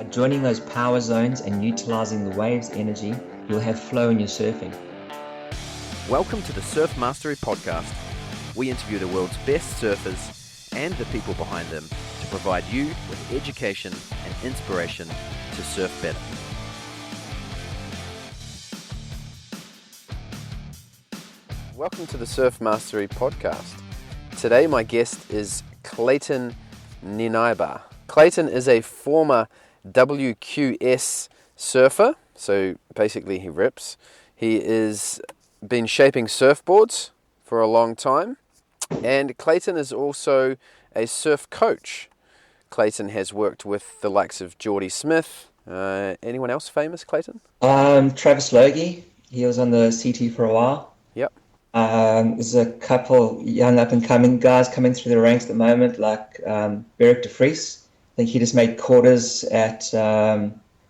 By joining those power zones and utilizing the wave's energy, you'll have flow in your surfing. Welcome to the Surf Mastery Podcast. We interview the world's best surfers and the people behind them to provide you with education and inspiration to surf better. Welcome to the Surf Mastery Podcast. Today my guest is Clayton Nienaber. Clayton is a former WQS surfer, so basically he rips. He has been shaping surfboards for a long time, and Clayton is also a surf coach. Clayton has worked with the likes of Geordie Smith. Anyone else famous, Clayton? Travis Logie, he was on the CT for a while. Yep. There's a couple young up-and-coming guys coming through the ranks at the moment, like Beric de Vries. I think he just made quarters at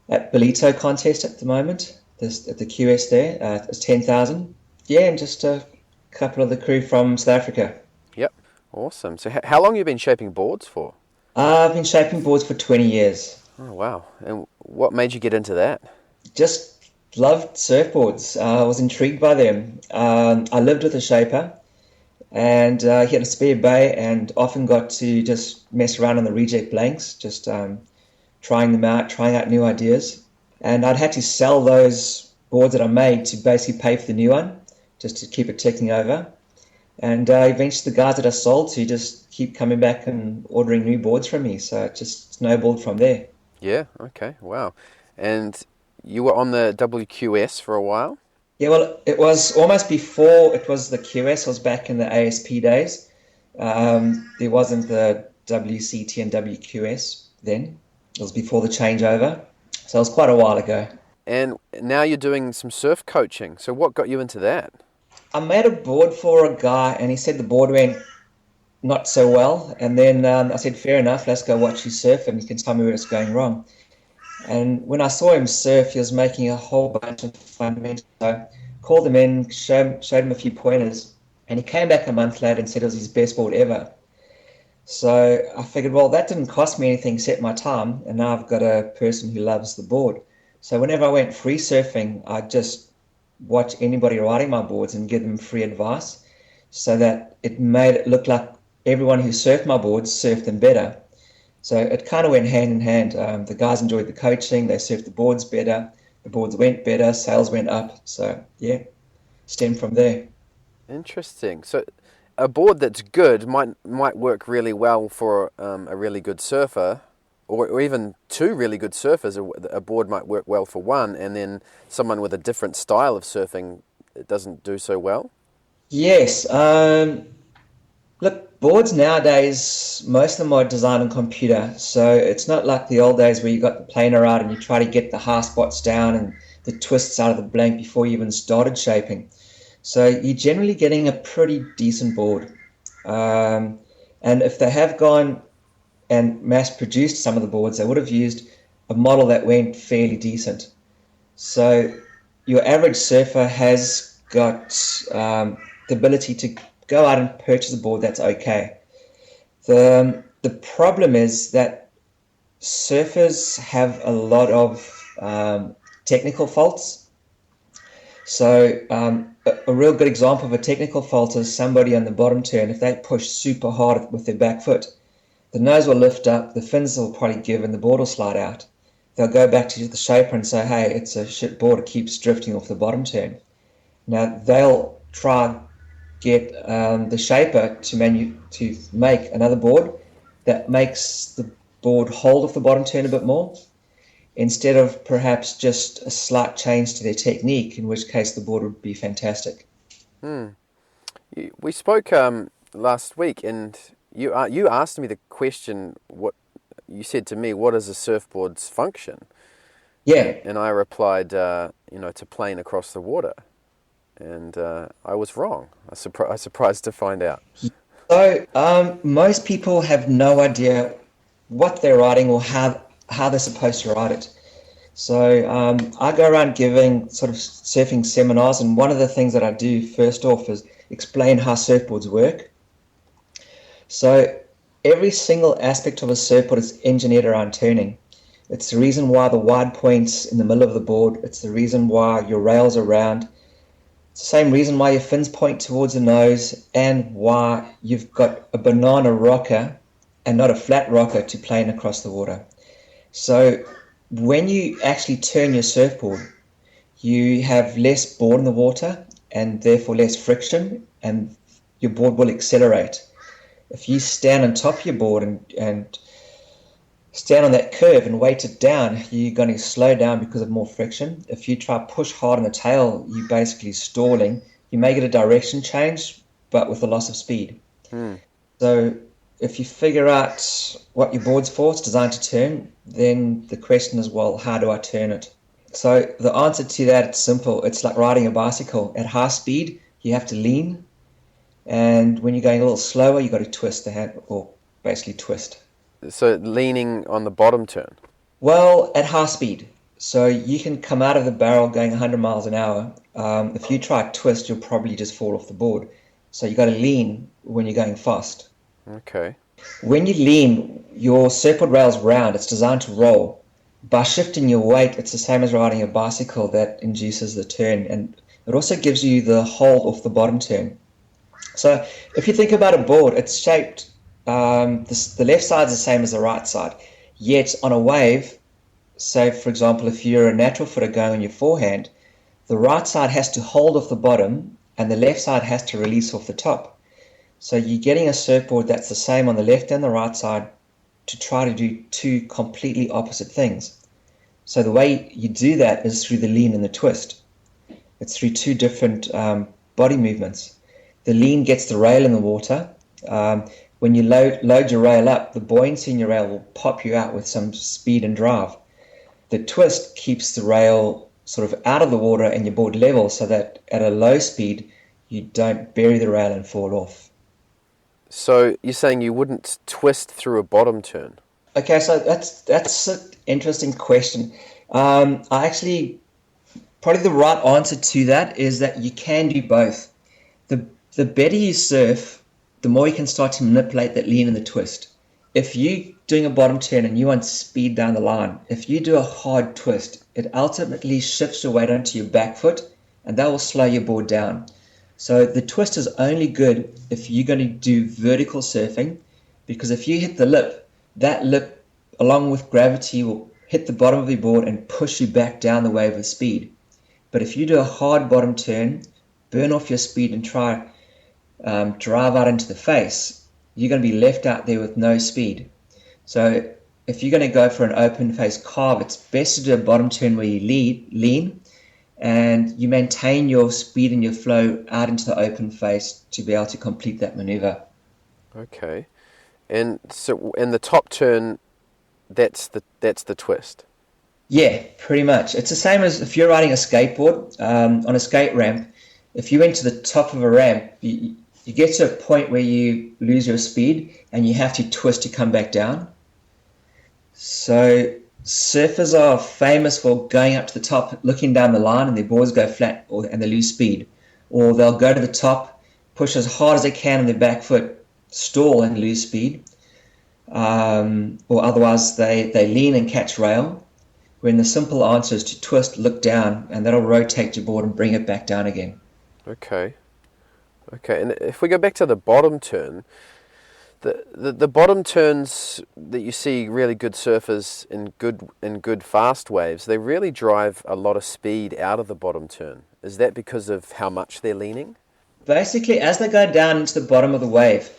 Belito contest at the moment, at the QS there. It's 10,000. Yeah, and just a couple of the crew from South Africa. Yep, awesome. So how long have you been shaping boards for? I've been shaping boards for 20 years. Oh, wow. And what made you get into that? Just loved surfboards. I was intrigued by them. I lived with a shaper, and he had a spare bay, and often got to just mess around on the reject blanks, just trying them out, trying out new ideas. And I'd had to sell those boards that I made to basically pay for the new one, just to keep it ticking over. And eventually the guys that I sold to just keep coming back and ordering new boards from me, so it just snowballed from there. Yeah, okay, wow. And you were on the WQS for a while? Yeah, well, it was almost before it was the QS. It was back in the ASP days. There wasn't the WCT and WQS then. It was before the changeover. So it was quite a while ago. And now you're doing some surf coaching. So what got you into that? I made a board for a guy, and he said the board went not so well. And then I said, fair enough, let's go watch you surf, and you can tell me where it's going wrong. And when I saw him surf, he was making a whole bunch of fundamentals. So I called him in, showed him a few pointers, and he came back a month later and said it was his best board ever. So I figured, well, that didn't cost me anything except my time, and now I've got a person who loves the board. So whenever I went free surfing, I'd just watch anybody riding my boards and give them free advice, so that it made it look like everyone who surfed my boards surfed them better. So it kind of went hand in hand. The guys enjoyed the coaching, they surfed the boards better, the boards went better, sales went up. So yeah, stemmed from there. Interesting. So a board that's good might work really well for a really good surfer, or even two really good surfers. A board might work well for one, and then someone with a different style of surfing, it doesn't do so well. Yes. Look, boards nowadays, most of them are designed on computer, so it's not like the old days where you got the planer out and you try to get the high spots down and the twists out of the blank before you even started shaping. So you're generally getting a pretty decent board. And if they have gone and mass-produced some of the boards, they would have used a model that went fairly decent. So your average surfer has got the ability to go out and purchase a board that's okay. The problem is that surfers have a lot of technical faults. So a real good example of a technical fault is somebody on the bottom turn. If they push super hard with their back foot, the nose will lift up, the fins will probably give, and the board will slide out. They'll go back to the shaper and say, hey, it's a shit board, it keeps drifting off the bottom turn. Now they'll try get the shaper to make another board that makes the board hold off the bottom turn a bit more, instead of perhaps just a slight change to their technique, in which case the board would be fantastic. We spoke last week, and you asked me the question, what you said to me, what is a surfboard's function? Yeah. And I replied, to plane across the water. And I was wrong. I was surprised to find out. So most people have no idea what they're riding or how they're supposed to ride it. So I go around giving sort of surfing seminars, and one of the things that I do first off is explain how surfboards work. So every single aspect of a surfboard is engineered around turning. It's the reason why the wide point's in the middle of the board. It's the reason why your rails are round. It's the same reason why your fins point towards the nose and why you've got a banana rocker and not a flat rocker to plane across the water. So when you actually turn your surfboard, you have less board in the water and therefore less friction, and your board will accelerate. If you stand on top of your board and stand on that curve and weight it down, you're going to slow down because of more friction. If you try to push hard on the tail, you're basically stalling. You may get a direction change, but with a loss of speed. So if you figure out what your board's for, it's designed to turn, then the question is, well, how do I turn it? So the answer to that, it's simple. It's like riding a bicycle. At high speed, you have to lean. And when you're going a little slower, you've got to twist the hand, or basically twist. So leaning on the bottom turn? Well, at high speed. So you can come out of the barrel going 100 miles an hour. If you try to twist, you'll probably just fall off the board. So you've got to lean when you're going fast. Okay. When you lean, your surfboard rail's round. It's designed to roll. By shifting your weight, it's the same as riding a bicycle that induces the turn. And it also gives you the hold off the bottom turn. So if you think about a board, it's shaped, the left side is the same as the right side. Yet on a wave, say for example, if you're a natural footer going on your forehand, the right side has to hold off the bottom and the left side has to release off the top. So you're getting a surfboard that's the same on the left and the right side to try to do two completely opposite things. So the way you do that is through the lean and the twist. It's through two different body movements. The lean gets the rail in the water. When you load your rail up, the buoyancy in your rail will pop you out with some speed and drive. The twist keeps the rail sort of out of the water and your board level so that at a low speed, you don't bury the rail and fall off. So you're saying you wouldn't twist through a bottom turn? Okay, so that's an interesting question. Probably the right answer to that is that you can do both. The better you surf, the more you can start to manipulate that lean and the twist. If you're doing a bottom turn and you want speed down the line, if you do a hard twist, it ultimately shifts your weight onto your back foot and that will slow your board down. So the twist is only good if you're going to do vertical surfing, because if you hit the lip, that lip along with gravity will hit the bottom of your board and push you back down the wave with speed. But if you do a hard bottom turn, burn off your speed and try drive out into the face, you're going to be left out there with no speed. So if you're going to go for an open face carve, it's best to do a bottom turn where you lean and you maintain your speed and your flow out into the open face to be able to complete that maneuver. Okay. And so in the top turn, that's the twist? Yeah, pretty much. It's the same as if you're riding a skateboard on a skate ramp. If you went to the top of a ramp, you get to a point where you lose your speed and you have to twist to come back down. So surfers are famous for going up to the top, looking down the line, and their boards go flat and they lose speed. Or they'll go to the top, push as hard as they can on their back foot, stall and lose speed. Or otherwise they lean and catch rail, when the simple answer is to twist, look down, and that'll rotate your board and bring it back down again. Okay. And if we go back to the bottom turn, the bottom turns that you see really good surfers in good fast waves, they really drive a lot of speed out of the bottom turn. Is that because of how much they're leaning? Basically, as they go down into the bottom of the wave,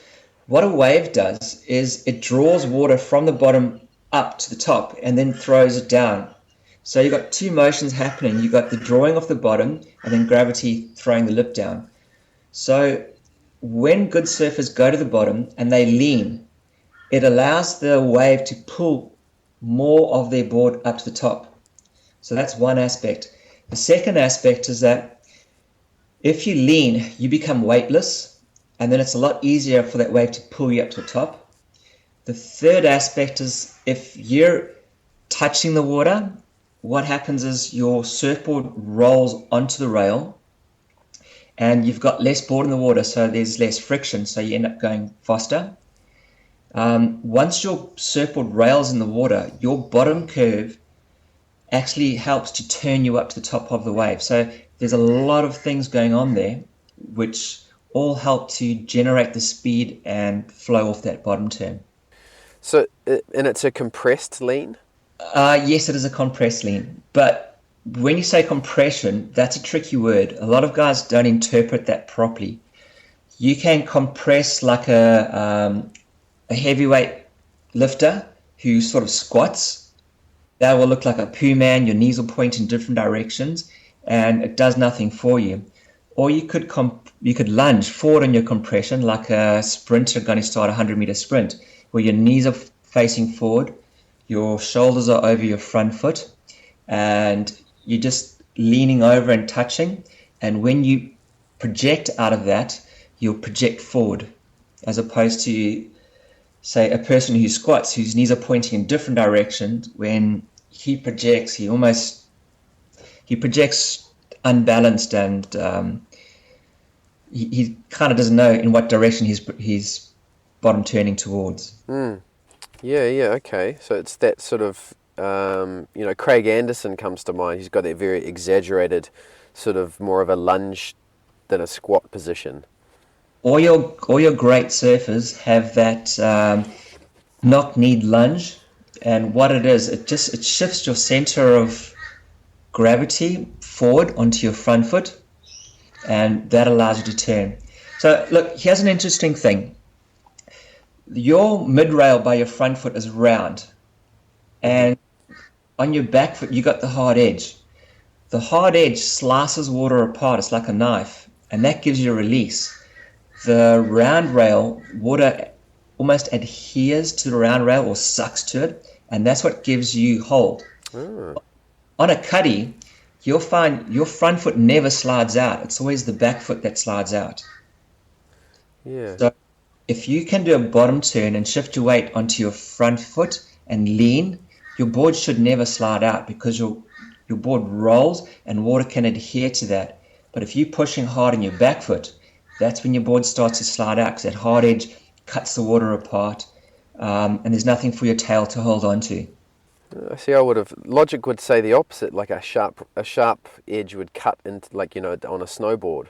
what a wave does is it draws water from the bottom up to the top and then throws it down. So you've got two motions happening. You've got the drawing off the bottom and then gravity throwing the lip down. So when good surfers go to the bottom and they lean, it allows the wave to pull more of their board up to the top. So that's one aspect. The second aspect is that if you lean, you become weightless, and then it's a lot easier for that wave to pull you up to the top. The third aspect is if you're touching the water, what happens is your surfboard rolls onto the rail and you've got less board in the water, so there's less friction, so you end up going faster. Once your surfboard rails in the water, your bottom curve actually helps to turn you up to the top of the wave. So there's a lot of things going on there, which all help to generate the speed and flow off that bottom turn. So, and it's a compressed lean? Yes, it is a compressed lean, but when you say compression, that's a tricky word. A lot of guys don't interpret that properly. You can compress like a heavyweight lifter who sort of squats. That will look like a poo man. Your knees will point in different directions, and it does nothing for you. Or you could lunge forward on your compression like a sprinter going to start a 100-meter sprint, where your knees are facing forward, your shoulders are over your front foot, and you're just leaning over and touching. And when you project out of that, you'll project forward, as opposed to, say, a person who squats, whose knees are pointing in different directions. When he projects, he projects unbalanced, and he kind of doesn't know in what direction he's bottom turning towards. Yeah, okay. So it's that sort of, Craig Anderson comes to mind. He's got that very exaggerated sort of more of a lunge than a squat position. All your great surfers have that knock-knee lunge, and what it is, it shifts your center of gravity forward onto your front foot, and that allows you to turn. So look, here's an interesting thing. Your mid-rail by your front foot is round, and on your back foot you got the hard edge. The hard edge slices water apart. It's like a knife, and that gives you a release. The round rail, water almost adheres to the round rail or sucks to it, and that's what gives you hold. On a cuddy, you'll find your front foot never slides out. It's always the back foot that slides out. Yeah. So if you can do a bottom turn and shift your weight onto your front foot and lean, your board should never slide out, because your board rolls and water can adhere to that. But if you're pushing hard on your back foot, that's when your board starts to slide out, because that hard edge cuts the water apart, and there's nothing for your tail to hold on to. I see. Logic would say the opposite, like a sharp edge would cut into, like, on a snowboard,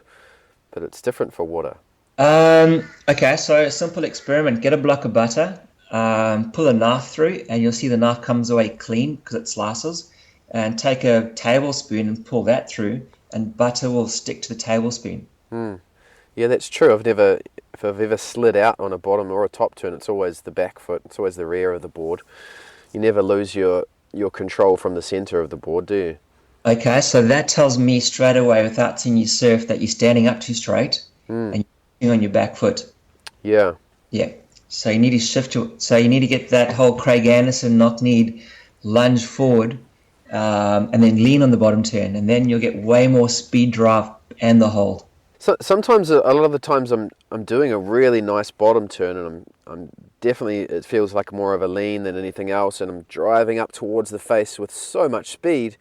but it's different for water. Okay, so a simple experiment: get a block of butter, pull a knife through, and you'll see the knife comes away clean because it slices. And take a tablespoon and pull that through, and butter will stick to the tablespoon. Yeah, that's true. If I've ever slid out on a bottom or a top turn, it's always the back foot. It's always the rear of the board. You never lose your control from the center of the board, do you? Okay, so that tells me straight away, without seeing you surf, that you're standing up too straight and you're on your back foot. Yeah. Yeah. So you need to get that whole Craig Anderson knock-knee lunge forward, and then lean on the bottom turn, and then you'll get way more speed drive and the hold. So sometimes, a lot of the times, I'm doing a really nice bottom turn, and I'm definitely, it feels like more of a lean than anything else, and I'm driving up towards the face with so much speed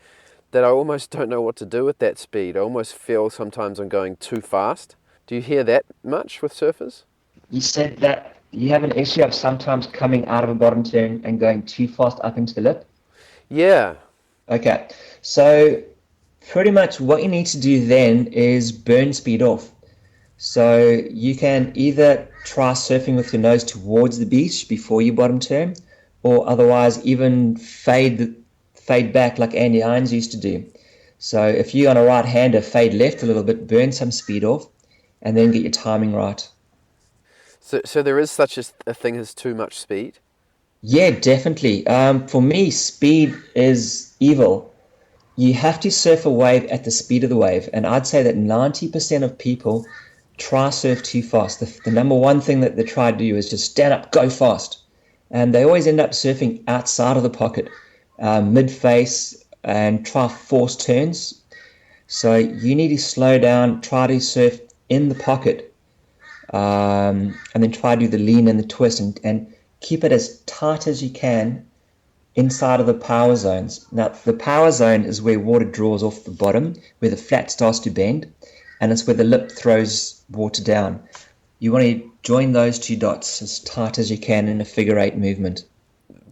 that I almost don't know what to do with that speed. I almost feel sometimes I'm going too fast. Do you hear that much with surfers? You said that you have an issue of sometimes coming out of a bottom turn and going too fast up into the lip? Yeah. Okay, so pretty much what you need to do then is burn speed off. So you can either try surfing with your nose towards the beach before you bottom turn, or otherwise even fade back like Andy Irons used to do. So if you're on a right-hander, fade left a little bit, burn some speed off, and then get your timing right. So there is such a thing as too much speed? Yeah, definitely. For me, speed is evil. You have to surf a wave at the speed of the wave, and I'd say that 90% of people try surf too fast. The number one thing that they try to do is just stand up, go fast, and they always end up surfing outside of the pocket, mid-face, and try force turns. So you need to slow down, try to surf in the pocket, and then try to do the lean and the twist, and keep it as tight as you can inside of the power zones. Now, the power zone is where water draws off the bottom, where the flat starts to bend, and it's where the lip throws water down. You want to join those two dots as tight as you can in a figure eight movement.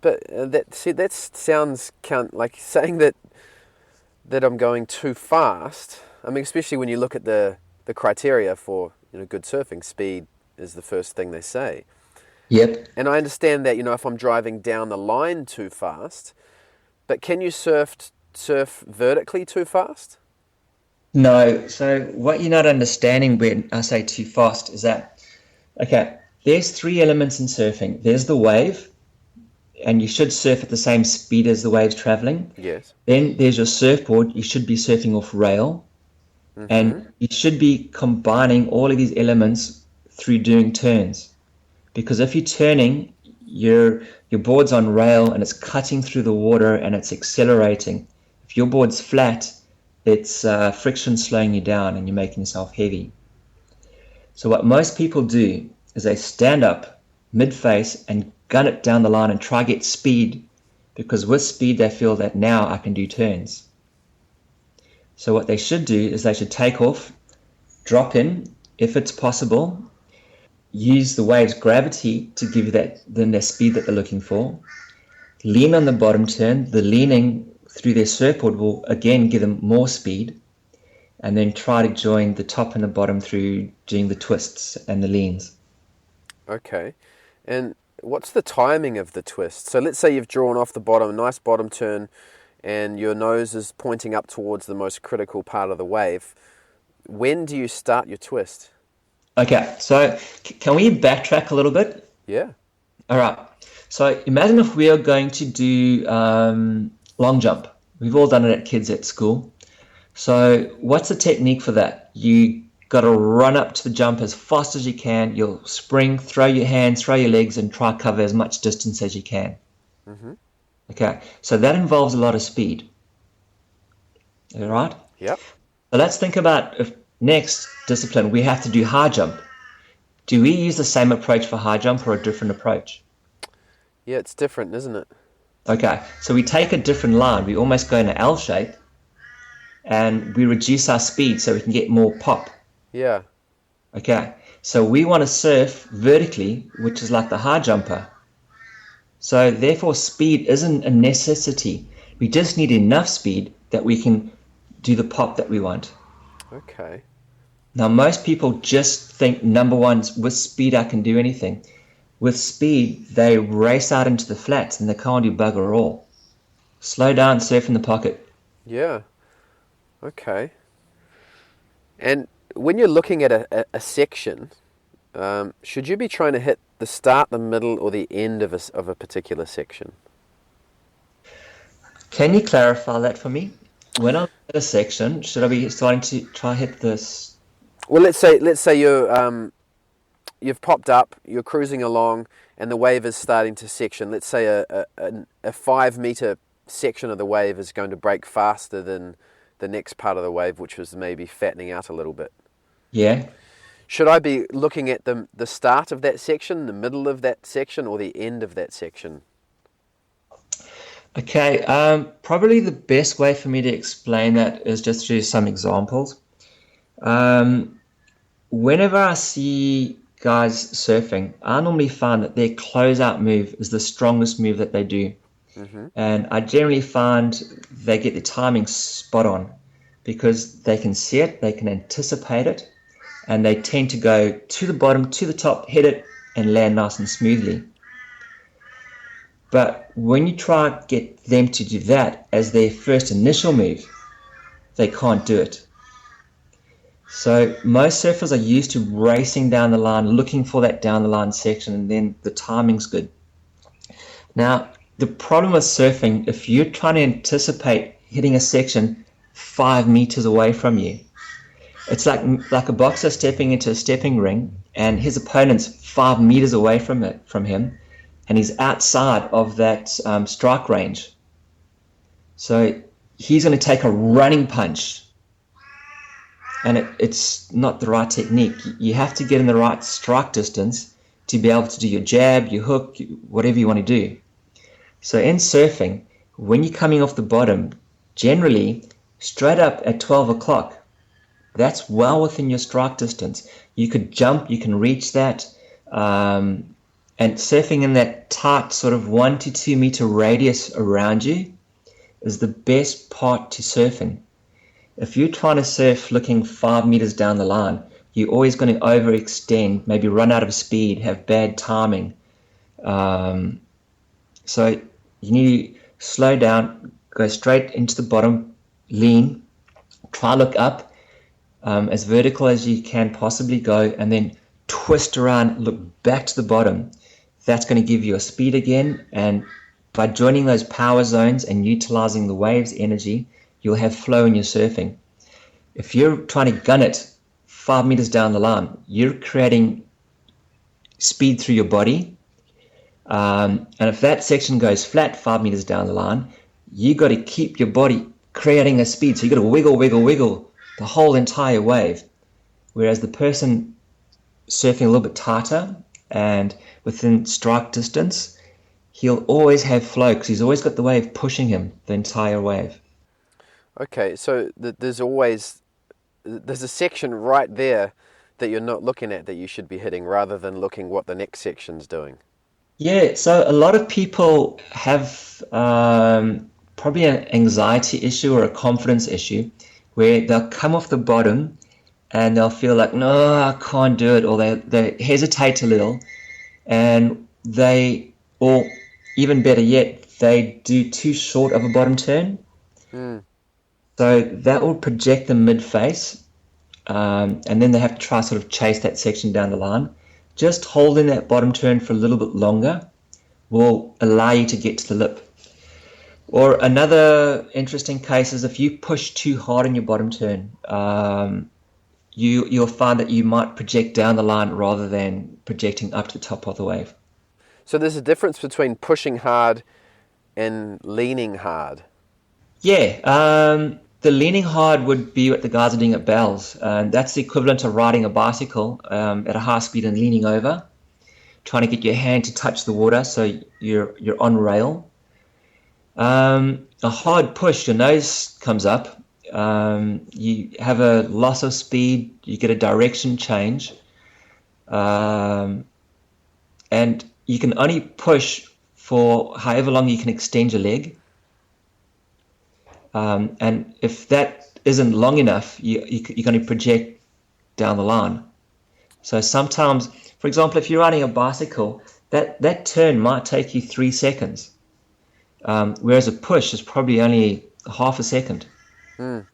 But that sounds like saying that I'm going too fast. I mean, especially when you look at the criteria for good surfing, speed is the first thing they say. Yep. And I understand that if I'm driving down the line too fast, but can you surf vertically too fast? No. So what you're not understanding when I say too fast is that, okay, there's three elements in surfing. There's the wave, and you should surf at the same speed as the wave's traveling. Yes. Then there's your surfboard. You should be surfing off rail. And you should be combining all of these elements through doing turns. Because if you're turning, your board's on rail and it's cutting through the water and it's accelerating. If your board's flat, it's friction slowing you down and you're making yourself heavy. So what most people do is they stand up mid-face and gun it down the line and try to get speed, because with speed they feel that now I can do turns. So what they should do is they should take off, drop in, if it's possible, use the wave's gravity to give you their speed that they're looking for, lean on the bottom turn. The leaning through their surfboard will again give them more speed, and then try to join the top and the bottom through doing the twists and the leans. Okay. And what's the timing of the twist? So let's say you've drawn off the bottom, a nice bottom turn, and your nose is pointing up towards the most critical part of the wave. When do you start your twist? Okay, so can we backtrack a little bit? Yeah. All right. So imagine if we are going to do long jump. We've all done it at kids at school. So what's the technique for that? You got to run up to the jump as fast as you can. You'll spring, throw your hands, throw your legs, and try to cover as much distance as you can. Mm-hmm. Okay, so that involves a lot of speed. All right? Yep. So let's think about if next discipline we have to do high jump. Do we use the same approach for high jump or a different approach? Yeah, it's different, isn't it? Okay, so we take a different line. We almost go in an L shape, and we reduce our speed so we can get more pop. Yeah. Okay, so we want to surf vertically, which is like the high jumper. So therefore speed isn't a necessity. We just need enough speed that we can do the pop that we want. Okay. Now most people just think number one, with speed I can do anything. With speed they race out into the flats and they can't do bugger all. Slow down, surf in the pocket. Yeah. Okay. And when you're looking at a section, should you be trying to hit the start, the middle, or the end of a particular section? Can you clarify that for me? When I'm at a section, should I be starting to try hit this? Well, let's say you've popped up, you're cruising along, and the wave is starting to section. Let's say a 5 meter section of the wave is going to break faster than the next part of the wave, which was maybe fattening out a little bit. Yeah. Should I be looking at the start of that section, the middle of that section, or the end of that section? Okay, probably the best way for me to explain that is just through some examples. Whenever I see guys surfing, I normally find that their closeout move is the strongest move that they do. Mm-hmm. And I generally find they get the timing spot on because they can see it, they can anticipate it, and they tend to go to the bottom, to the top, hit it, and land nice and smoothly. But when you try to get them to do that as their first initial move, they can't do it. So most surfers are used to racing down the line, looking for that down the line section, and then the timing's good. Now, the problem with surfing, if you're trying to anticipate hitting a section 5 meters away from you, it's like a boxer stepping into a stepping ring and his opponent's 5 meters away from him, and he's outside of that strike range. So he's going to take a running punch, and it's not the right technique. You have to get in the right strike distance to be able to do your jab, your hook, whatever you want to do. So in surfing, when you're coming off the bottom, generally straight up at 12 o'clock, That's well within your strike distance. You could jump, you can reach that. And surfing in that tight sort of 1 to 2 meter radius around you is the best part to surfing. If you're trying to surf looking 5 meters down the line, you're always going to overextend, maybe run out of speed, have bad timing. So you need to slow down, go straight into the bottom, lean, try look up, as vertical as you can possibly go, and then twist around, look back to the bottom. That's going to give you a speed again, and by joining those power zones and utilizing the waves energy, you'll have flow in your surfing. If you're trying to gun it 5 meters down the line, you're creating speed through your body, and if that section goes flat 5 meters down the line, you got to keep your body creating a speed, so you got to wiggle the whole entire wave, whereas the person surfing a little bit tighter and within strike distance, he'll always have flow because he's always got the wave pushing him the entire wave. Okay, so there's a section right there that you're not looking at that you should be hitting, rather than looking what the next section's doing. Yeah, so a lot of people have probably an anxiety issue or a confidence issue where they'll come off the bottom and they'll feel like, no, I can't do it, or they hesitate a little, and or even better yet, they do too short of a bottom turn. So that will project the mid-face, and then they have to try sort of chase that section down the line. Just holding that bottom turn for a little bit longer will allow you to get to the lip. Or another interesting case is if you push too hard in your bottom turn, you'll find that you might project down the line rather than projecting up to the top of the wave. So there's a difference between pushing hard and leaning hard. Yeah, the leaning hard would be what the guys are doing at Bells. That's the equivalent of riding a bicycle at a high speed and leaning over, trying to get your hand to touch the water so you're on rail. A hard push, your nose comes up. You have a loss of speed, you get a direction change, and you can only push for however long you can extend your leg. And if that isn't long enough, you're going to project down the line. So sometimes, for example, if you're riding a bicycle, that turn might take you 3 seconds, whereas a push is probably only half a second. But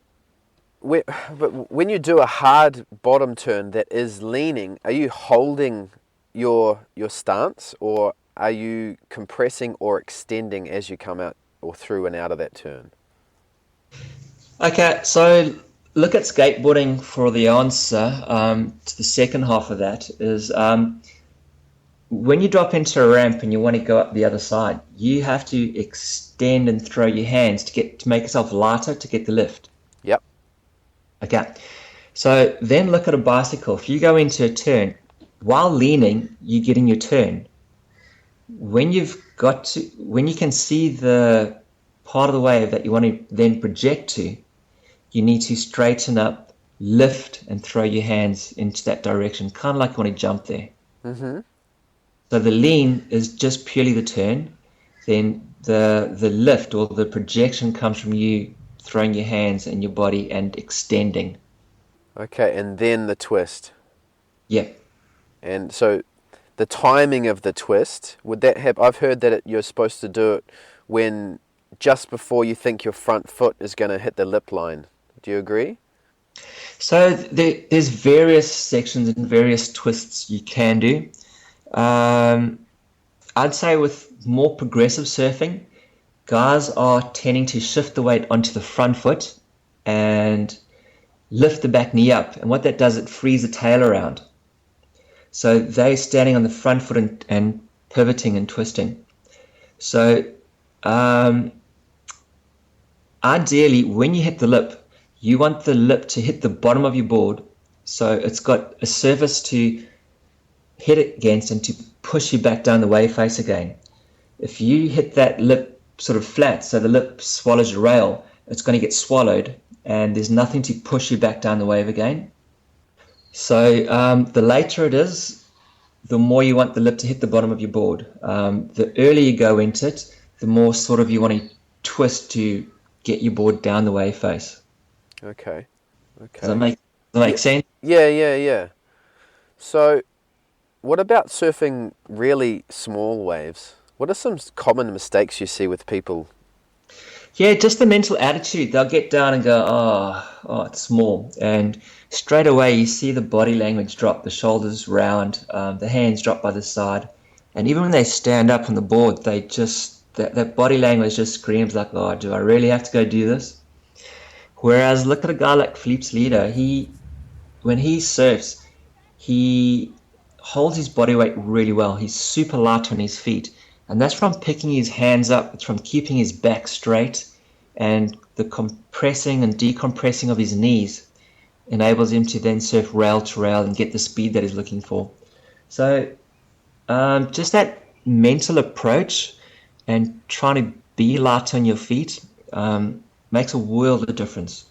when you do a hard bottom turn that is leaning, are you holding your stance, or are you compressing or extending as you come out or through and out of that turn? Okay, so look at skateboarding for the answer. To the second half of that is when you drop into a ramp and you want to go up the other side, you have to extend and throw your hands to make yourself lighter to get the lift. Yep. Okay, so then look at a bicycle. If you go into a turn, while leaning, you're getting your turn. When you can see the part of the wave that you want to then project to, you need to straighten up, lift, and throw your hands into that direction, kind of like you want to jump there. Mm-hmm. So the lean is just purely the turn. Then the lift or the projection comes from you throwing your hands and your body and extending. Okay, and then the twist. Yeah. And so the timing of the twist, would that have... I've heard that you're supposed to do it when just before you think your front foot is going to hit the lip line. Do you agree? So there's various sections and various twists you can do. I'd say with more progressive surfing, guys are tending to shift the weight onto the front foot and lift the back knee up. And what that does, it frees the tail around. So they're standing on the front foot and pivoting and twisting. So ideally, when you hit the lip, you want the lip to hit the bottom of your board, so it's got a surface to hit it against and to push you back down the wave face again. If you hit that lip sort of flat, so the lip swallows your rail, it's going to get swallowed, and there's nothing to push you back down the wave again. So the later it is, the more you want the lip to hit the bottom of your board. The earlier you go into it, the more sort of you want to twist to get your board down the wave face. Okay. Does that make sense? Yeah. So, what about surfing really small waves? What are some common mistakes you see with people? Yeah, just the mental attitude. They'll get down and go, it's small. And straight away you see the body language drop, the shoulders round, the hands drop by the side. And even when they stand up on the board, they just, that body language just screams like, oh, do I really have to go do this? Whereas look at a guy like Philippe Leader. When he surfs, he holds his body weight really well. He's super light on his feet. And that's from picking his hands up. It's from keeping his back straight, and the compressing and decompressing of his knees enables him to then surf rail to rail and get the speed that he's looking for. So just that mental approach and trying to be light on your feet makes a world of difference.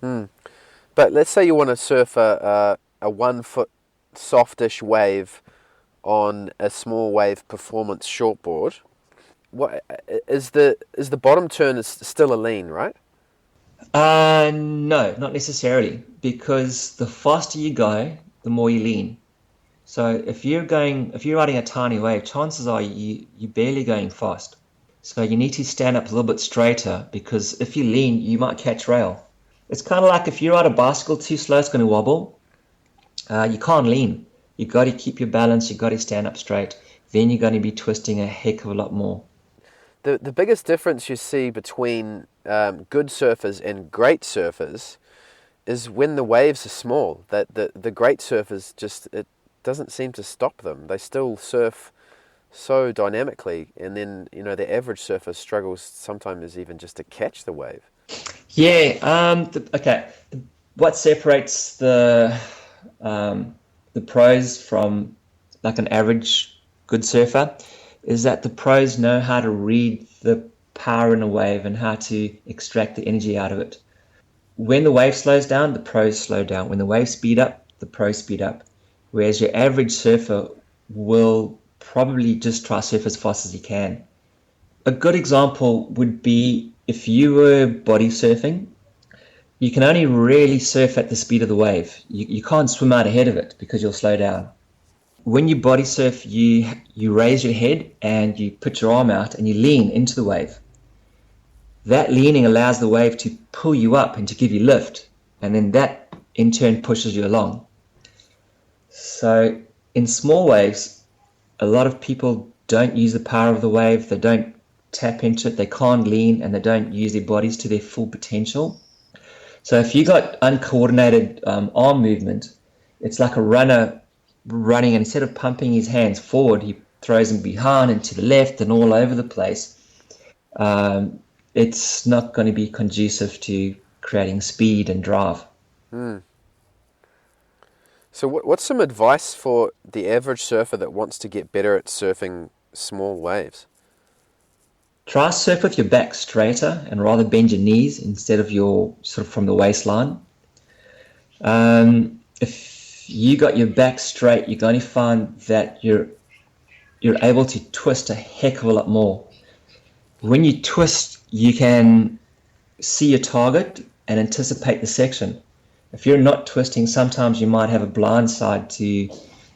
But let's say you want to surf a 1 foot softish wave on a small wave performance shortboard. What is the bottom turn is still a lean, right? No, not necessarily, because the faster you go, the more you lean. So if you're riding a tiny wave, chances are you're barely going fast. So you need to stand up a little bit straighter, because if you lean, you might catch rail. It's kind of like if you ride a bicycle too slow, it's going to wobble. You can't lean. You got to keep your balance. You got to stand up straight. Then you're going to be twisting a heck of a lot more. The biggest difference you see between good surfers and great surfers is when the waves are small. That the great surfers it doesn't seem to stop them. They still surf so dynamically, and then the average surfer struggles sometimes even just to catch the wave. Yeah. What separates the pros from like an average good surfer is that the pros know how to read the power in a wave and how to extract the energy out of it. When the wave slows down, the pros slow down. When the waves speed up, the pros speed up. Whereas your average surfer will probably just try to surf as fast as he can. A good example would be if you were body surfing, you can only really surf at the speed of the wave. You can't swim out ahead of it because you'll slow down. When you body surf, you raise your head and you put your arm out and you lean into the wave. That leaning allows the wave to pull you up and to give you lift, and then that in turn pushes you along. So in small waves, a lot of people don't use the power of the wave, they don't tap into it, they can't lean, and they don't use their bodies to their full potential. So if you got uncoordinated arm movement, it's like a runner running, and instead of pumping his hands forward, he throws them behind and to the left and all over the place. It's not going to be conducive to creating speed and drive. So what's some advice for the average surfer that wants to get better at surfing small waves? Try surf with your back straighter and rather bend your knees instead of your sort of from the waistline. If you got your back straight, you're going to find that you're able to twist a heck of a lot more. When you twist, you can see your target and anticipate the section. If you're not twisting, sometimes you might have a blind side to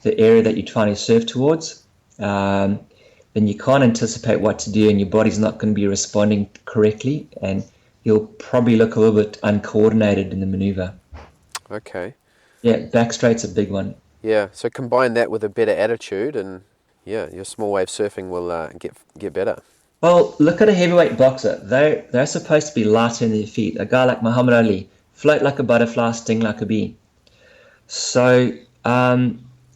the area that you're trying to surf towards. Then you can't anticipate what to do, and your body's not going to be responding correctly, and you'll probably look a little bit uncoordinated in the maneuver. Okay. Yeah, back straight's a big one. Yeah, so combine that with a better attitude, and your small wave surfing will get better. Well, look at a heavyweight boxer. They're supposed to be light in their feet. A guy like Muhammad Ali, float like a butterfly, sting like a bee. So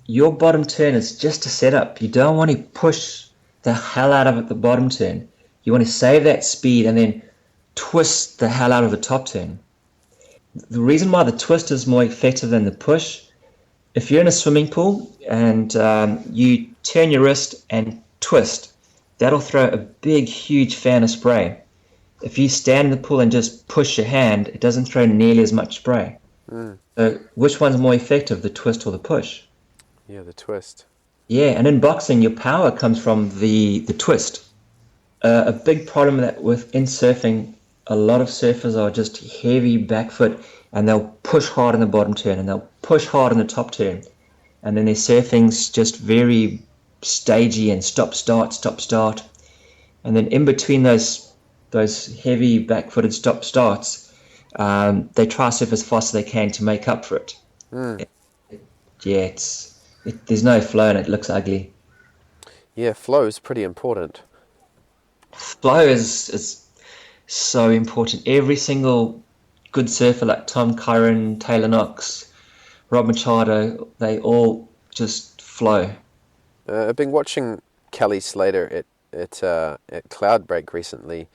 your bottom turn is just a setup. You don't want to push the hell out of it, the bottom turn. You want to save that speed and then twist the hell out of the top turn. The reason why the twist is more effective than the push, if you're in a swimming pool and you turn your wrist and twist, that'll throw a big, huge fan of spray. If you stand in the pool and just push your hand, it doesn't throw nearly as much spray. So which one's more effective, the twist or the push? Yeah, the twist. Yeah, and in boxing, your power comes from the twist. A big problem in surfing, a lot of surfers are just heavy back foot, and they'll push hard in the bottom turn, and they'll push hard in the top turn, and then their surfing's just very stagey and stop start, and then in between those heavy back footed stop starts, they try to surf as fast as they can to make up for it. Yeah, there's no flow and it looks ugly. Yeah, flow is pretty important. Flow is so important. Every single good surfer like Tom Curran, Taylor Knox, Rob Machado, they all just flow. I've been watching Kelly Slater at Cloudbreak recently.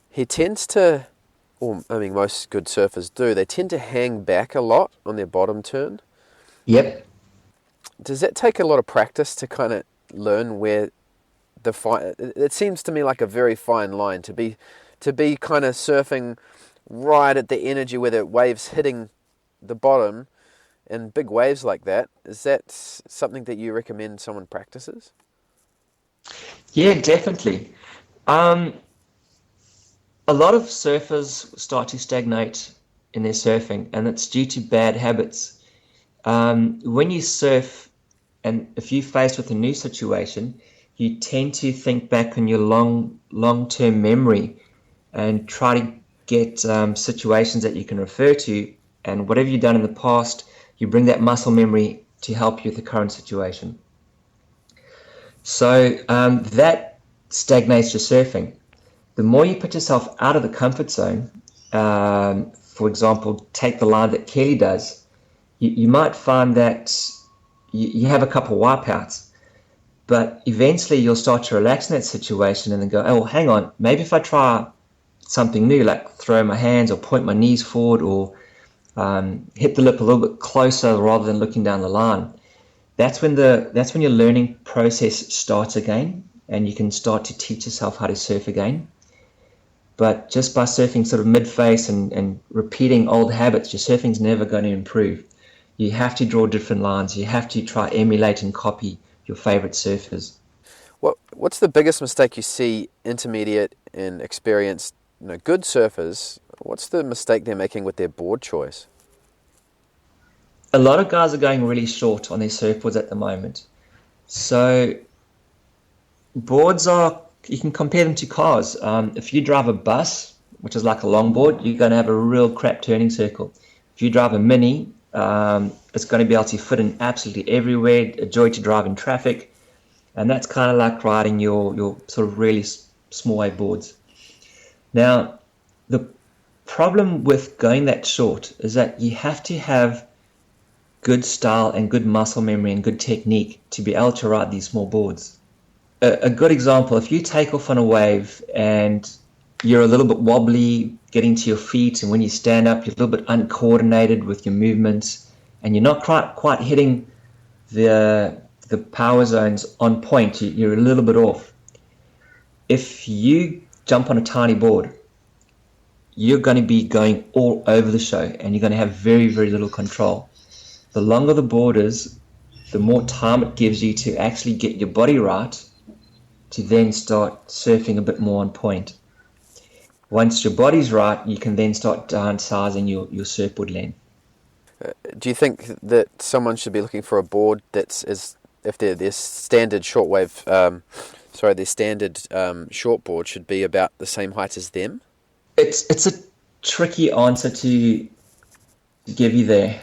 He tends to, or I mean most good surfers do, they tend to hang back a lot on their bottom turn. Yep. Does that take a lot of practice to kind of learn where the fine? It seems to me like a very fine line to be kind of surfing right at the energy where the wave's hitting the bottom, and big waves like that. Is that something that you recommend someone practices? Yeah, definitely. A lot of surfers start to stagnate in their surfing, and it's due to bad habits. When you surf, and if you're faced with a new situation, you tend to think back on your long-term memory and try to get situations that you can refer to, and whatever you've done in the past, you bring that muscle memory to help you with the current situation. So that stagnates your surfing. The more you put yourself out of the comfort zone, for example, take the line that Kelly does, you might find that you have a couple of wipeouts, but eventually you'll start to relax in that situation and then go, oh, well, hang on, maybe if I try something new, like throw my hands or point my knees forward or hit the lip a little bit closer rather than looking down the line. That's when your learning process starts again, and you can start to teach yourself how to surf again. But just by surfing sort of mid-face and repeating old habits, your surfing's never going to improve. You have to draw different lines. You have to try emulate and copy your favorite surfers. What's the biggest mistake you see intermediate and experienced, good surfers? What's the mistake they're making with their board choice? A lot of guys are going really short on their surfboards at the moment. So boards you can compare them to cars. If you drive a bus, which is like a longboard, you're going to have a real crap turning circle. If you drive a Mini, it's going to be able to fit in absolutely everywhere, a joy to drive in traffic, and that's kind of like riding your sort of really small wave boards. Now, the problem with going that short is that you have to have good style and good muscle memory and good technique to be able to ride these small boards. A good example, if you take off on a wave and you're a little bit wobbly getting to your feet, and when you stand up you're a little bit uncoordinated with your movements and you're not quite hitting the power zones on point, you're a little bit off. If you jump on a tiny board, you're going to be going all over the show and you're going to have very, very little control. The longer the board is, the more time it gives you to actually get your body right to then start surfing a bit more on point. Once your body's right, you can then start downsizing your surfboard length. Do you think that someone should be looking for a board if their standard shortwave, their standard shortboard should be about the same height as them? It's a tricky answer to give you there.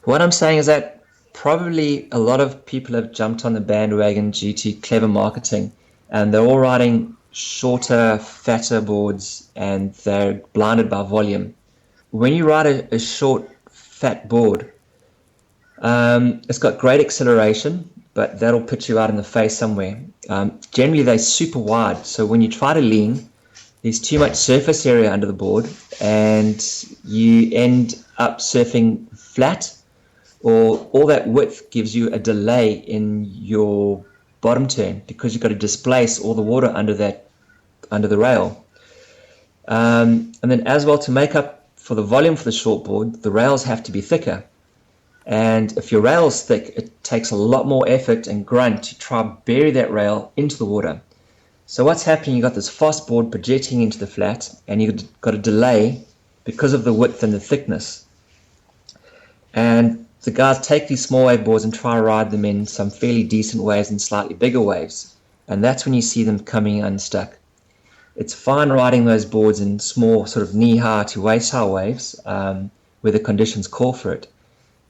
What I'm saying is that probably a lot of people have jumped on the bandwagon due to clever marketing, and they're all riding shorter, fatter boards, and they're blinded by volume. When you ride a short, fat board, it's got great acceleration, but that'll put you out in the face somewhere. Generally, they're super wide, so when you try to lean, there's too much surface area under the board, and you end up surfing flat, or all that width gives you a delay in your bottom turn because you've got to displace all the water under that under the rail. And then as well, to make up for the volume for the shortboard, the rails have to be thicker. And if your rail's thick, it takes a lot more effort and grunt to try and bury that rail into the water. So what's happening, you've got this fast board projecting into the flat, and you've got a delay because of the width and the thickness. And the guys take these small wave boards and try to ride them in some fairly decent waves and slightly bigger waves. And that's when you see them coming unstuck. It's fine riding those boards in small, sort of knee-high to waist-high waves where the conditions call for it.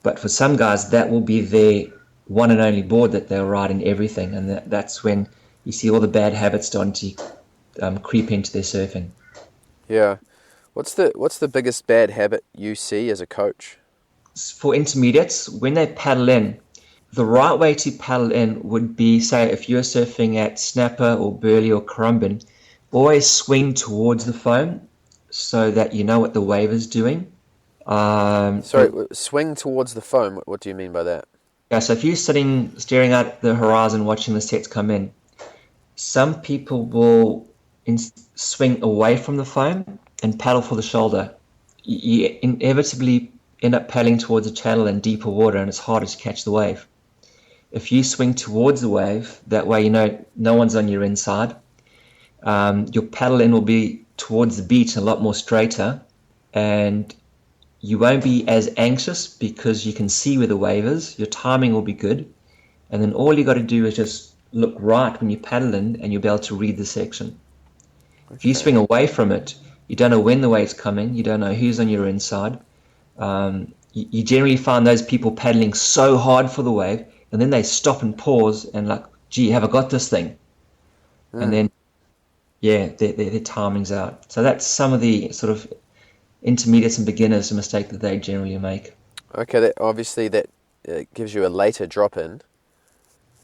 But for some guys, that will be their one and only board that they'll ride in everything. And that's when you see all the bad habits starting to creep into their surfing. Yeah. What's the biggest bad habit you see as a coach? For intermediates, when they paddle in, the right way to paddle in would be, say, if you're surfing at Snapper or Burley or Currumbin, always swing towards the foam so that you know what the wave is doing. Swing towards the foam. What do you mean by that? Yeah, so if you're sitting, staring at the horizon, watching the sets come in, some people will swing away from the foam and paddle for the shoulder. You inevitably end up paddling towards a channel in deeper water, and it's harder to catch the wave. If you swing towards the wave, that way you know no one's on your inside. Your paddle in will be towards the beach, a lot more straighter, and you won't be as anxious because you can see where the wave is. Your timing will be good, and then all you got to do is just look right when you paddle in, and you'll be able to read the section. Okay. If you swing away from it, you don't know when the wave's coming, you don't know who's on your inside. You generally find those people paddling so hard for the wave, and then they stop and pause and like, gee, have I got this thing? And then, yeah, their timing's out. So that's some of the sort of intermediates and beginners, a mistake that they generally make. Okay, that gives you a later drop in.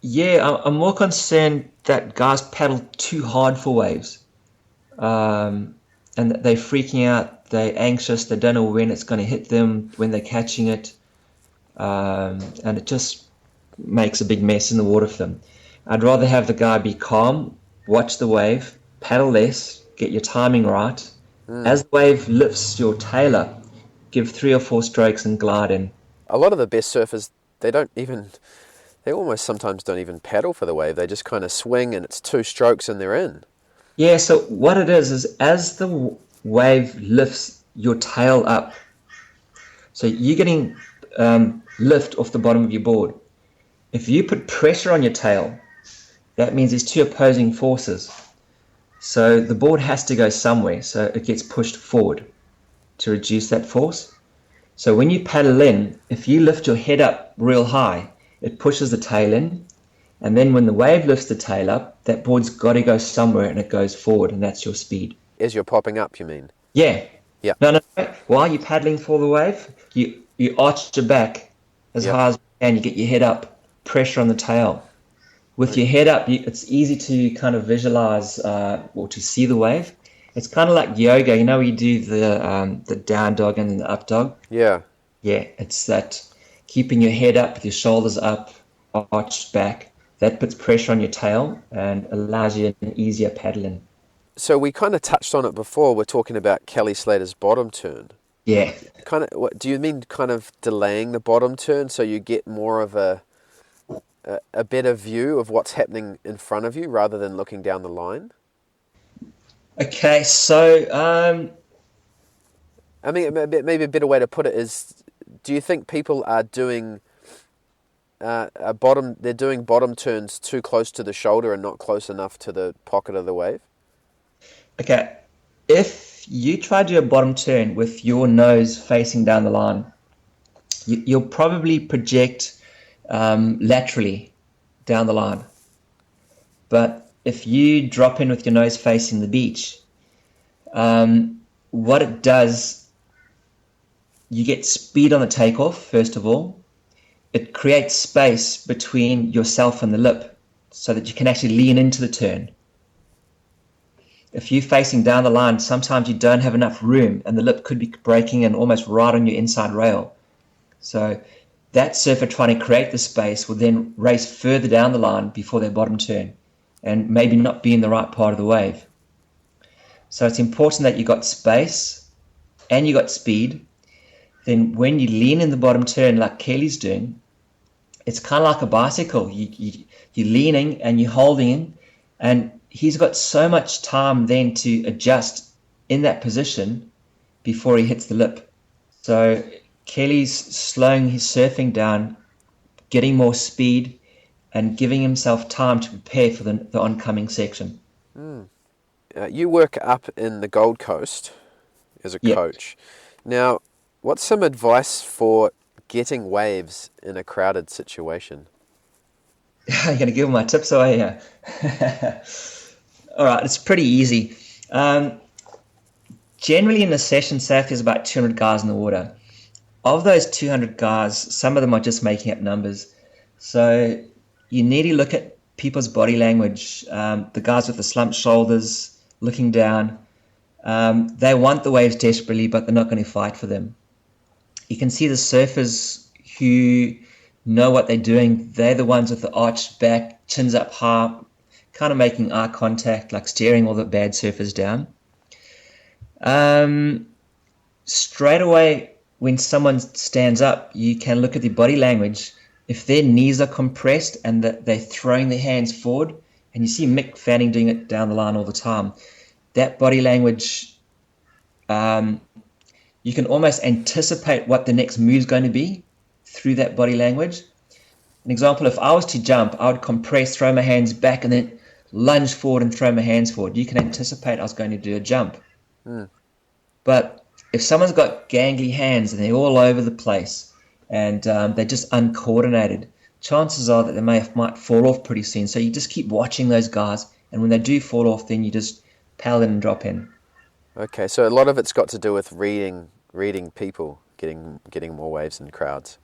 Yeah, I'm more concerned that guys paddle too hard for waves. And they're freaking out, they're anxious, they don't know when it's going to hit them, when they're catching it, and it just makes a big mess in the water for them. I'd rather have the guy be calm, watch the wave, paddle less, get your timing right. As the wave lifts your tail up, give 3 or 4 strokes and glide in. A lot of the best surfers, they almost sometimes don't even paddle for the wave, they just kind of swing and it's 2 strokes and they're in. Yeah, so what it is as the wave lifts your tail up, so you're getting lift off the bottom of your board. If you put pressure on your tail, that means there's 2 opposing forces. So the board has to go somewhere, so it gets pushed forward to reduce that force. So when you paddle in, if you lift your head up real high, it pushes the tail in. And then when the wave lifts the tail up, that board's got to go somewhere and it goes forward, and that's your speed. As you're popping up, you mean? Yeah. Yeah. No. While you're paddling for the wave, you arch your back as high as you can. You get your head up, pressure on the tail. With your head up, it's easy to kind of visualize or to see the wave. It's kind of like yoga. You know, where you do the down dog and then the up dog? Yeah. Yeah, it's that keeping your head up with your shoulders up, arched back. That puts pressure on your tail and allows you an easier paddling. So we kind of touched on it before. We're talking about Kelly Slater's bottom turn. Yeah. Kind of. What do you mean? Kind of delaying the bottom turn so you get more of a better view of what's happening in front of you rather than looking down the line? Okay, so I mean, maybe a better way to put it is: do you think people are doing they're doing bottom turns too close to the shoulder and not close enough to the pocket of the wave? Okay, if you try to do a bottom turn with your nose facing down the line, you'll probably project laterally down the line. But if you drop in with your nose facing the beach, what it does, you get speed on the takeoff, first of all. It creates space between yourself and the lip so that you can actually lean into the turn. If you're facing down the line, sometimes you don't have enough room and the lip could be breaking in almost right on your inside rail. So that surfer trying to create the space will then race further down the line before their bottom turn and maybe not be in the right part of the wave. So it's important that you got space and you got speed. Then when you lean in the bottom turn like Kelly's doing, it's kind of like a bicycle. You're leaning and you're holding, and he's got so much time then to adjust in that position before he hits the lip. So Kelly's slowing his surfing down, getting more speed, and giving himself time to prepare for the oncoming section. You work up in the Gold Coast as a coach. Now, what's some advice for getting waves in a crowded situation? You're going to give my tips away here. All right, it's pretty easy. Generally in a session, say if there's about 200 guys in the water, of those 200 guys, some of them are just making up numbers. So you need to look at people's body language. The guys with the slumped shoulders, looking down, they want the waves desperately, but they're not going to fight for them. You can see the surfers who know what they're doing. They're the ones with the arched back, chins up high, kind of making eye contact, like staring all the bad surfers down. Straight away, when someone stands up, you can look at their body language. If their knees are compressed and they're throwing their hands forward, and you see Mick Fanning doing it down the line all the time, that body language, you can almost anticipate what the next move is going to be through that body language. An example, if I was to jump, I would compress, throw my hands back, and then lunge forward and throw my hands forward. You can anticipate I was going to do a jump. But if someone's got gangly hands and they're all over the place and they're just uncoordinated, chances are that they might fall off pretty soon. So you just keep watching those guys, and when they do fall off, then you just paddle in and drop in. Okay, so a lot of it's got to do with reading people, getting more waves in crowds.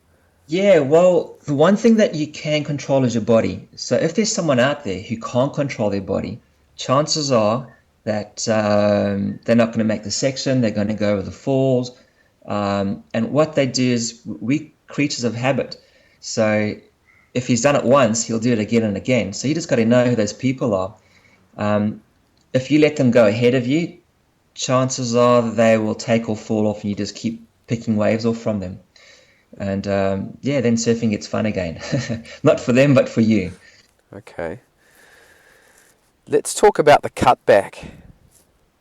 Yeah, well, the one thing that you can control is your body. So if there's someone out there who can't control their body, chances are that they're not going to make the section, they're going to go over the falls. And what they do is, we're creatures of habit. So if he's done it once, he'll do it again and again. So you just got to know who those people are. If you let them go ahead of you, chances are that they will take or fall off, and you just keep picking waves off from them. And then surfing gets fun again. Not for them, but for you. Okay. Let's talk about the cutback.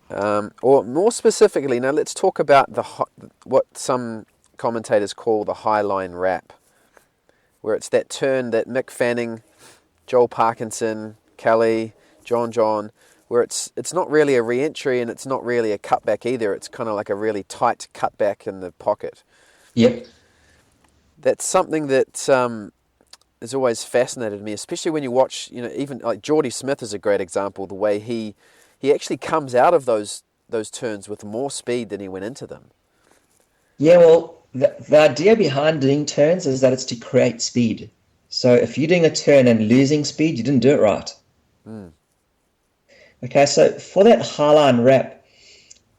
Or more specifically, now let's talk about what some commentators call the high line wrap, where it's that turn that Mick Fanning, Joel Parkinson, Kelly, John, where it's not really a re-entry and it's not really a cutback either. It's kind of like a really tight cutback in the pocket. Yep. That's something that has always fascinated me, especially when you watch, even like Geordie Smith is a great example, the way he actually comes out of those turns with more speed than he went into them. Yeah, well, the idea behind doing turns is that it's to create speed. So if you're doing a turn and losing speed, you didn't do it right. Okay, so for that highline wrap,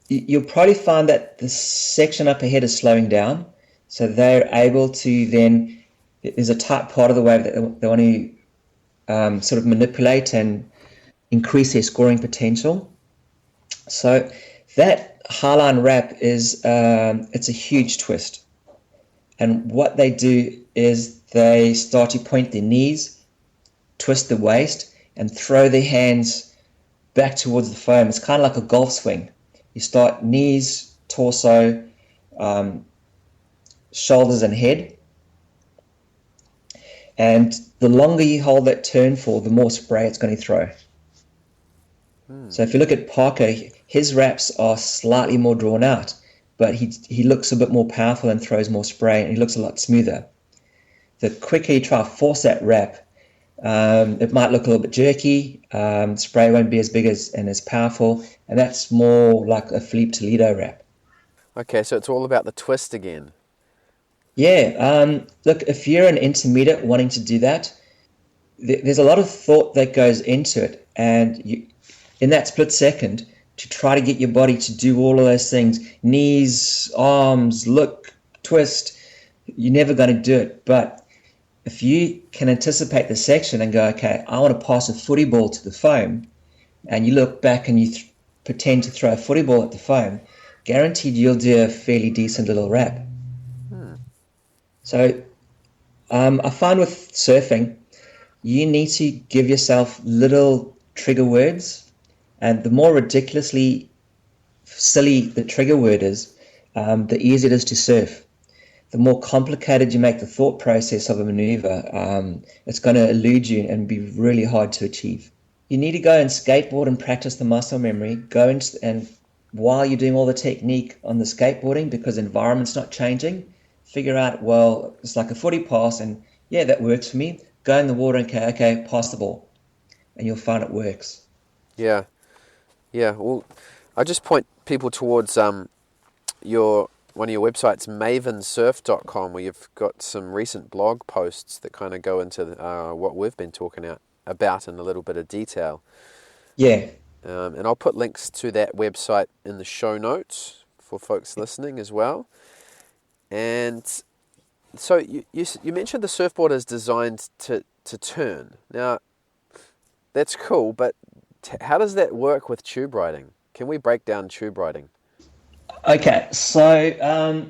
you'll probably find that the section up ahead is slowing down. So they're able to then, there's a tight part of the wave that they want to sort of manipulate and increase their scoring potential. So that highline wrap is, it's a huge twist. And what they do is they start to point their knees, twist the waist, and throw their hands back towards the foam. It's kind of like a golf swing. You start knees, torso, shoulders and head. And the longer you hold that turn for, the more spray it's going to throw. So if you look at Parker, his wraps are slightly more drawn out, but he looks a bit more powerful and throws more spray, and he looks a lot smoother. The quicker you try to force that wrap, it might look a little bit jerky, spray won't be as big and as powerful, and that's more like a Philippe Toledo wrap. Okay, so it's all about the twist again. Yeah, look, if you're an intermediate wanting to do that, there's a lot of thought that goes into it, and in that split second, to try to get your body to do all of those things, knees, arms, look, twist, you're never going to do it. But if you can anticipate the section and go, okay, I want to pass a footy ball to the foam, and you look back and you pretend to throw a footy ball at the foam, guaranteed you'll do a fairly decent little wrap. So I find with surfing, you need to give yourself little trigger words, and the more ridiculously silly the trigger word is, the easier it is to surf. The more complicated you make the thought process of a maneuver, it's going to elude you and be really hard to achieve. You need to go and skateboard and practice the muscle memory. And while you're doing all the technique on the skateboarding, because the environment's not changing, figure out, well, it's like a footy pass, and yeah, that works for me. Go in the water and okay, pass the ball, and you'll find it works. Yeah. Well, I just point people towards one of your websites, mavensurf.com, where you've got some recent blog posts that kind of go into what we've been talking about in a little bit of detail. Yeah. And I'll put links to that website in the show notes for folks listening as well. And so you mentioned the surfboard is designed to turn. Now, that's cool, but how does that work with tube riding? Can we break down tube riding? Okay, so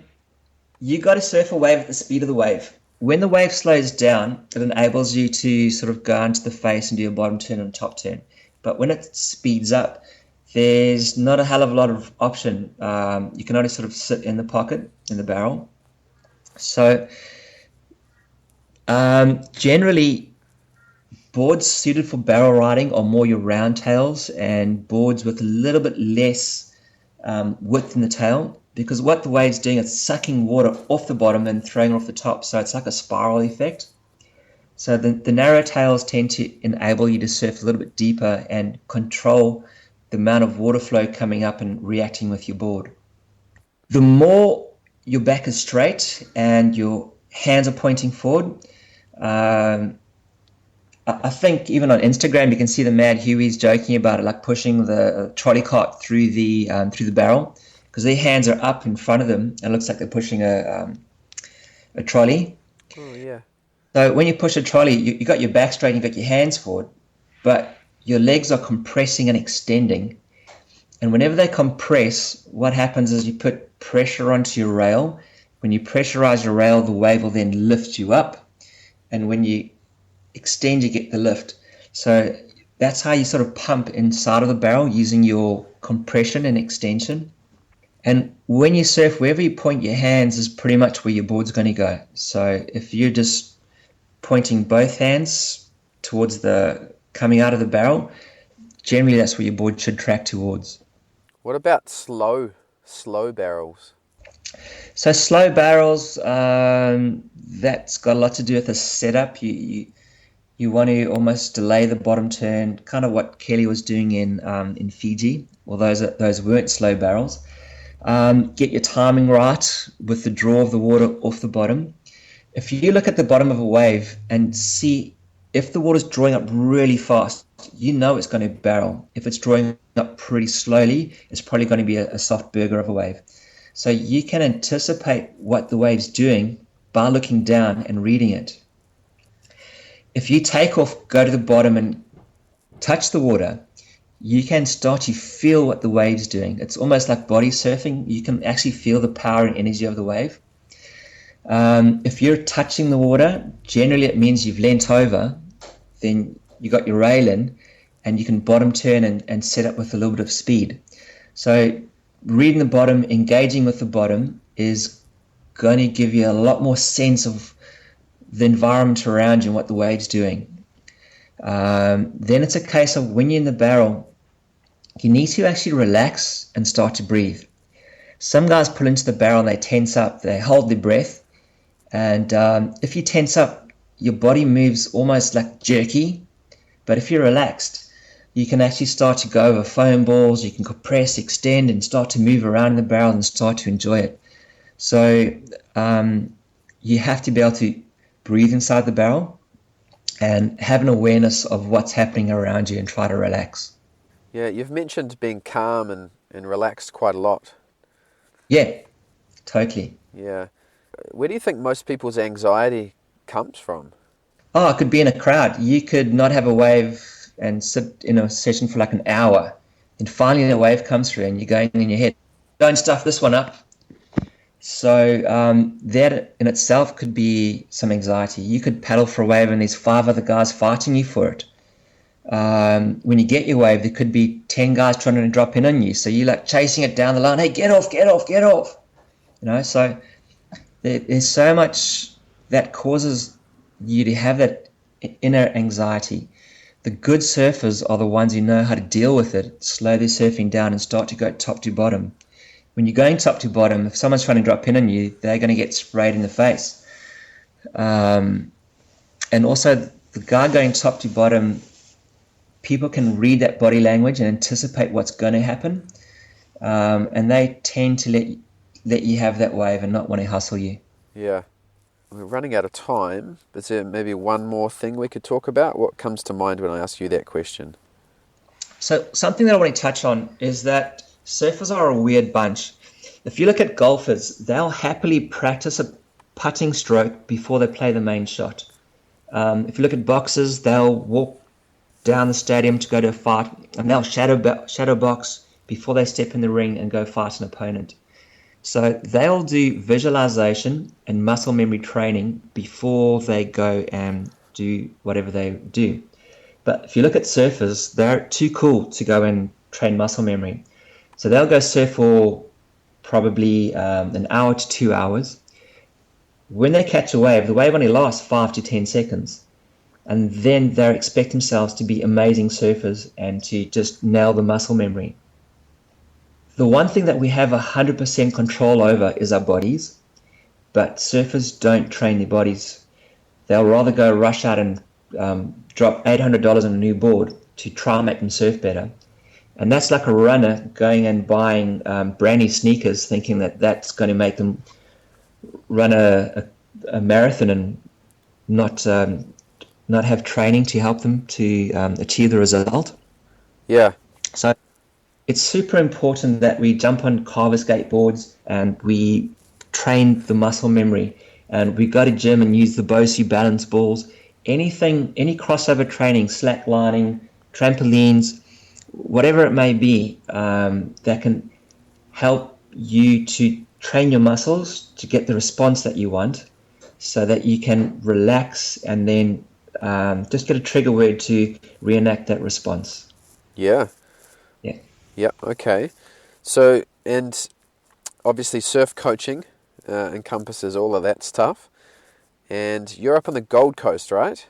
you got to surf a wave at the speed of the wave. When the wave slows down, it enables you to sort of go into the face and do a bottom turn and top turn. But when it speeds up, there's not a hell of a lot of option. You can only sort of sit in the pocket, in the barrel. So generally, boards suited for barrel riding are more your round tails, and boards with a little bit less width in the tail, because what the wave's doing is sucking water off the bottom and throwing it off the top, so it's like a spiral effect. So the narrow tails tend to enable you to surf a little bit deeper and control the amount of water flow coming up and reacting with your board. The more your back is straight and your hands are pointing forward, I think even on Instagram you can see the Mad Hueys joking about it, like pushing the trolley cart through the barrel, because their hands are up in front of them and it looks like they're pushing a trolley. Oh yeah. So when you push a trolley, you got your back straight, you got your hands forward, but your legs are compressing and extending. And whenever they compress, what happens is you put pressure onto your rail. When you pressurize your rail, the wave will then lift you up. And when you extend, you get the lift. So that's how you sort of pump inside of the barrel using your compression and extension. And when you surf, wherever you point your hands is pretty much where your board's going to go. So if you're just pointing both hands towards the coming out of the barrel, generally that's where your board should track towards. What about slow barrels? So slow barrels, that's got a lot to do with the setup. You want to almost delay the bottom turn, kind of what Kelly was doing in Fiji. Well, those weren't slow barrels. Get your timing right with the draw of the water off the bottom. If you look at the bottom of a wave and see if the water's drawing up really fast, you know it's going to barrel. If it's drawing up pretty slowly, it's probably going to be a soft burger of a wave. So you can anticipate what the wave's doing by looking down and reading it. If you take off, go to the bottom and touch the water, you can start to feel what the wave's doing. It's almost like body surfing. You can actually feel the power and energy of the wave. If you're touching the water, generally it means you've leant over, then you got your rail in, and you can bottom turn and set up with a little bit of speed. So reading the bottom, engaging with the bottom is going to give you a lot more sense of the environment around you and what the wave's doing. Then it's a case of when you're in the barrel, you need to actually relax and start to breathe. Some guys pull into the barrel and they tense up, they hold their breath, and if you tense up, your body moves almost like jerky. But if you're relaxed, you can actually start to go over foam balls, you can compress, extend, and start to move around in the barrel and start to enjoy it. So you have to be able to breathe inside the barrel and have an awareness of what's happening around you and try to relax. Yeah, you've mentioned being calm and relaxed quite a lot. Yeah, totally. Yeah. Where do you think most people's anxiety comes from? Oh, it could be in a crowd. You could not have a wave and sit in a session for like an hour. and finally the wave comes through and you're going in your head, don't stuff this one up. So that in itself could be some anxiety. You could paddle for a wave and there's 5 other guys fighting you for it. When you get your wave, there could be 10 guys trying to drop in on you. So you're like chasing it down the line. Hey, get off, get off, get off. So there's so much that causes you to have that inner anxiety. The good surfers are the ones who know how to deal with it, slow their surfing down and start to go top to bottom. When you're going top to bottom, if someone's trying to drop in on you, they're going to get sprayed in the face. And also, the guy going top to bottom, people can read that body language and anticipate what's going to happen. And they tend to let you have that wave and not want to hustle you. Yeah. We're running out of time. Is there maybe one more thing we could talk about? What comes to mind when I ask you that question? So something that I want to touch on is that surfers are a weird bunch. If you look at golfers, they'll happily practice a putting stroke before they play the main shot. If you look at boxers, they'll walk down the stadium to go to a fight, and they'll shadow box before they step in the ring and go fight an opponent. So they'll do visualization and muscle memory training before they go and do whatever they do. But if you look at surfers, they're too cool to go and train muscle memory. So they'll go surf for probably an hour to 2 hours. When they catch a wave, the wave only lasts 5 to 10 seconds. And then they expect themselves to be amazing surfers and to just nail the muscle memory. The one thing that we have 100% control over is our bodies, but surfers don't train their bodies. They'll rather go rush out and drop $800 on a new board to try and make them surf better. And that's like a runner going and buying brand new sneakers thinking that that's going to make them run a marathon and not have training to help them to achieve the result. Yeah. So it's super important that we jump on carver skateboards and we train the muscle memory, and we go to gym and use the Bosu balance balls, any crossover training, slacklining, trampolines, whatever it may be, that can help you to train your muscles to get the response that you want, so that you can relax and then just get a trigger word to reenact that response. Yeah. Yeah, okay. So, and obviously surf coaching encompasses all of that stuff. And you're up on the Gold Coast, right?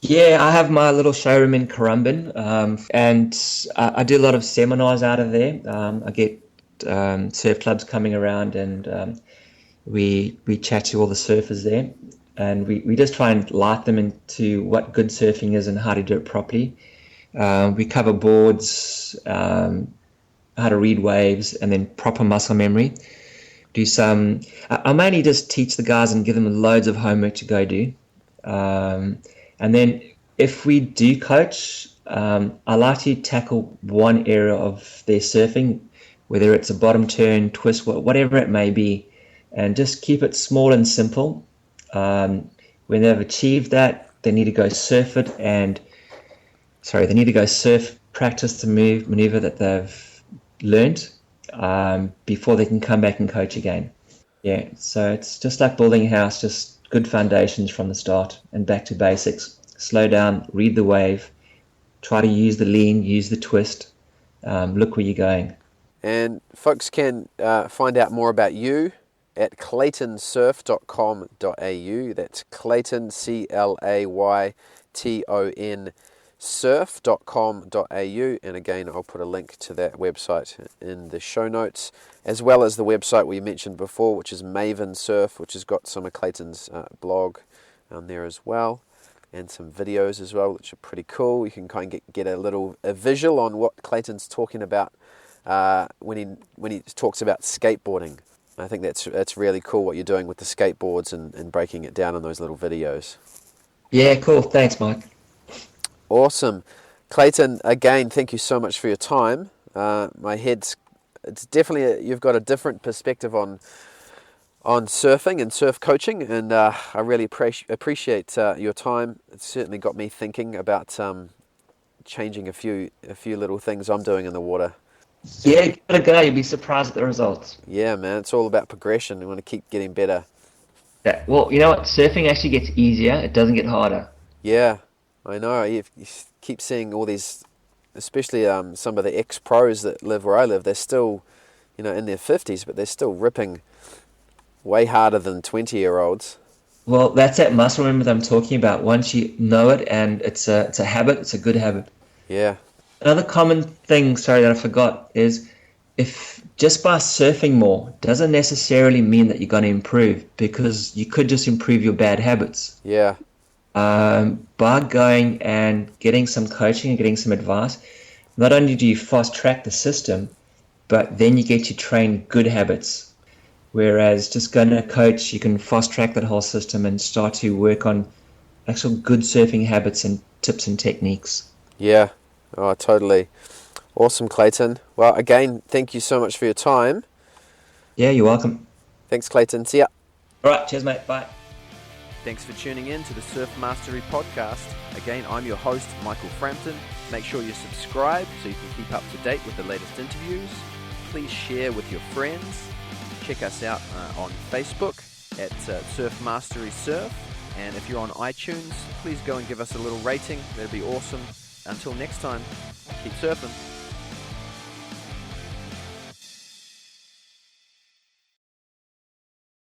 Yeah, I have my little showroom in Currumbin, and I do a lot of seminars out of there. I get surf clubs coming around, and we chat to all the surfers there, and we just try and light them into what good surfing is and how to do it properly. We cover boards, how to read waves, and then proper muscle memory. I mainly just teach the guys and give them loads of homework to go do. And then if we do coach, I like to tackle one area of their surfing, whether it's a bottom turn, twist, whatever it may be, and just keep it small and simple. When they've achieved that, they need to go surf practice the maneuver that they've learned before they can come back and coach again. Yeah, so it's just like building a house, just good foundations from the start and back to basics. Slow down, read the wave, try to use the lean, use the twist, look where you're going. And folks can find out more about you at claytonsurf.com.au. That's Clayton, Clayton, surf.com.au, and again I'll put a link to that website in the show notes, as well as the website we mentioned before, which is Maven Surf, which has got some of Clayton's blog on there as well, and some videos as well, which are pretty cool. You can kind of get a visual on what Clayton's talking about when he talks about skateboarding. I think that's really cool what you're doing with the skateboards and breaking it down in those little videos. Yeah, cool. Thanks, Mike. Awesome. Clayton, again, thank you so much for your time. It's definitely, you've got a different perspective on surfing and surf coaching, and I really appreciate your time. It's certainly got me thinking about changing a few little things I'm doing in the water. Yeah, give it a go. You'll be surprised at the results. Yeah, man, it's all about progression. We want to keep getting better. Yeah. Well, you know what? Surfing actually gets easier. It doesn't get harder. Yeah, I know. You keep seeing all these, especially some of the ex-pros that live where I live. They're still, in their 50s, but they're still ripping way harder than 20-year-olds. Well, that's that muscle memory that I'm talking about. Once you know it and it's a habit, it's a good habit. Yeah, Another common thing, sorry, that I forgot is if just by surfing more doesn't necessarily mean that you're going to improve because you could just improve your bad habits. yeah, By going and getting some coaching and getting some advice, not only do you fast track the system, but then you get to train good habits. Whereas just going to a coach, you can fast track that whole system and start to work on actual good surfing habits and tips and techniques. yeah. Oh, totally. Awesome, Clayton. Well, again, thank you so much for your time. Yeah, you're welcome. Thanks, Clayton. See ya. All right, cheers, mate. Bye. Thanks for tuning in to the Surf Mastery Podcast. Again, I'm your host, Michael Frampton. Make sure you subscribe so you can keep up to date with the latest interviews. Please share with your friends. Check us out on Facebook at Surf Mastery Surf. And if you're on iTunes, please go and give us a little rating. That'd be awesome. Until next time, keep surfing.